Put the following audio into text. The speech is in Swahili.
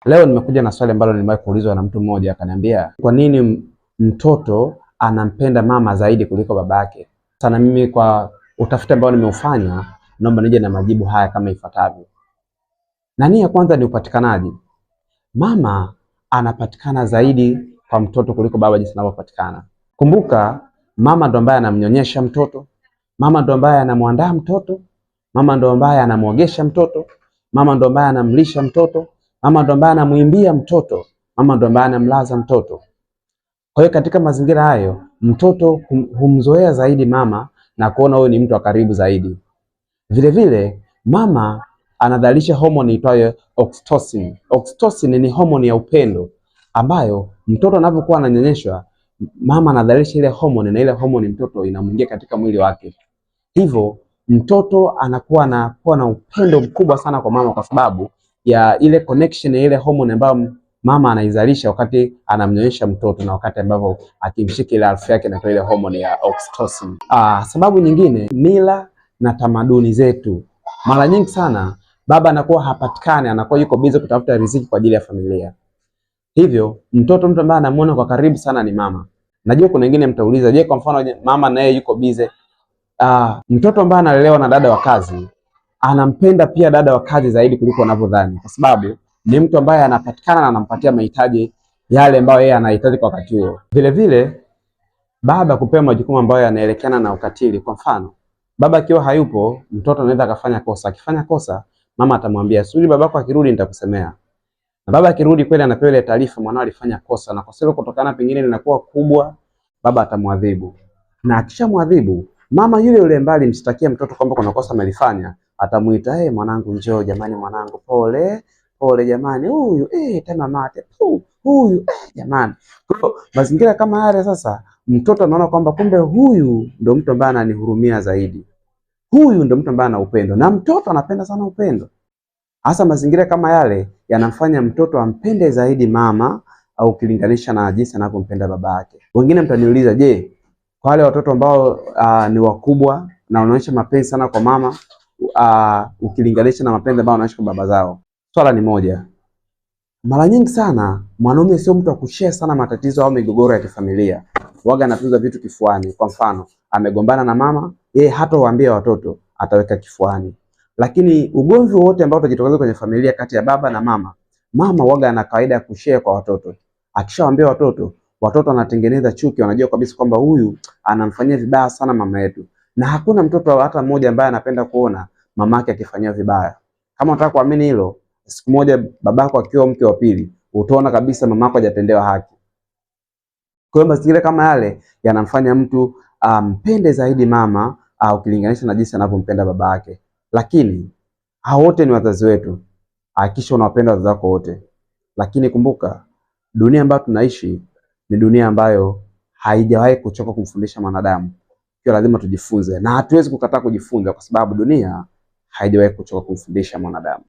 Leo nimekuja na swali ambalo nimewahi kuulizwa na mtu mmoja, akaniambia kwa nini mtoto anampenda mama zaidi kuliko babake? Sana mimi kwa utafiti ambao nimeufanya, naomba nije na majibu haya kama ifuatavyo. Na nia ya kwanza ni upatikanaji. Mama anapatikana zaidi kwa mtoto kuliko baba jinsi anavyopatikana. Kumbuka, mama ndo ambaye anamnyonyesha mtoto, mama ndo ambaye anamwandaa mtoto, mama ndo ambaye anamuogesha mtoto, mama ndo ambaye anamlisha mtoto, mama ndo ambaye anamuimbia mtoto, mama ndo ambaye anamlaza mtoto. Kwa hiyo katika mazingira hayo, mtoto humzoea zaidi mama na kuona huyo ni mtu wa karibu zaidi. Vile vile, mama anadhalisha homoni itwayo oxytocin. Oxytocin ni homoni ya upendo ambayo mtoto anapokuwa ananyonyeshwa, mama anadhalisha ile homoni na ile homoni mtoto inamuingia katika mwili wake. Hivyo mtoto anakuwa na upendo mkubwa sana kwa mama kwa sababu ya ile connection ya ile homoni ambayo mama anaizalisha wakati anamnyonyesha mtoto na wakati ambapo akimshika ile alfu yake na ile homoni ya oxytocin. Sababu nyingine, mila na tamaduni zetu. Mara nyingi sana baba anakuwa hapatikani, anakuwa yuko busy kutafuta riziki kwa ajili ya familia. Hivyo mtu ambaye anamuona kwa karibu sana ni mama. Najua kuna wengine mtauliza, je, kwa mfano mama naye yuko busy? Mtoto ambaye analelewa na dada wa kazi anampenda pia dada wa kazi zaidi kuliko anavyodhani, kwa sababu ni mtu ambaye anapatikana na anampatia mahitaji yale ambayo yeye anahitaji kwa wakati huo. Vile vile baba kupewa majukumu ambayo yanaelekeana na ukatili. Kwa mfano, baba akiwa hayupo, mtoto anaweza akafanya kosa. Akifanya kosa, mama atamwambia, "Subiri babako akirudi nitakusemea." Na baba akirudi kweli anapewa ile taarifa, mwanao alifanya kosa na kosa hilo kutokana pengine linakuwa kubwa, baba atamwadhibu. Na akishamwadhibu, mama yule yule ambaye alimshtakia mtoto kwamba kuna kosa amelifanya, atamuita, mwanangu njoo jamani, mwanangu pole, pole jamani, huyu tena mate, huyu jamani." Kwa mazingira kama yale sasa, mtoto anaona kwamba kumbe huyu ndo mtu ambaye ananihurumia zaidi. Huyu ndo mtu ambaye ana upendo, na mtoto anapenda sana upendo. Hasa mazingira kama yale yanamfanya mtoto ampende zaidi mama au ukilinganisha na jinsi anavyompenda baba yake. Wengine mtaniuliza, je, kwa wale watoto ambao ni wakubwa na wanaonyesha mapenzi sana kwa mama ukilinganisha na mapenzi ambao wanaonyesha kwa baba zao? Swala ni moja. Mara nyingi sana mwanaume sio mtu wa kushare sana matatizo au migogoro ya kifamilia. Waga anatunza vitu kifuani. Kwa mfano, amegombana na mama, yeye hatawaambia watoto, ataweka kifuani. Lakini ugomvi wote ambao utajitokeza kwenye familia kati ya baba na mama, mama waga ana kawaida ya kushare kwa watoto. Akishawaambia watoto, watoto wanatengeneza chuki, wanajua kabisa kwamba huyu anamfanyia vibaya sana mama yetu. Na hakuna mtoto hata mmoja ambaye anapenda kuona mamake akifanyia vibaya. Kama unataka kuamini hilo, siku moja babako akiwa mke wa pili, utaona kabisa mamako hajatendewa haki. Kwa hiyo mazingira kama yale yanamfanya mtu mpende zaidi mama ukilinganisha na jinsi anavyompenda baba yake. Lakini hao wote ni wazazi wetu. Hakikisha unawapenda wazazi wako wote. Lakini kumbuka, dunia ambayo tunaishi ni dunia ambayo haijawahi kuchoka kumfundisha mwanadamu. Kwa lazima tujifunze, na hatuwezi kukataa kujifunza kwa sababu dunia haijawahi kuchoka kumfundisha mwanadamu.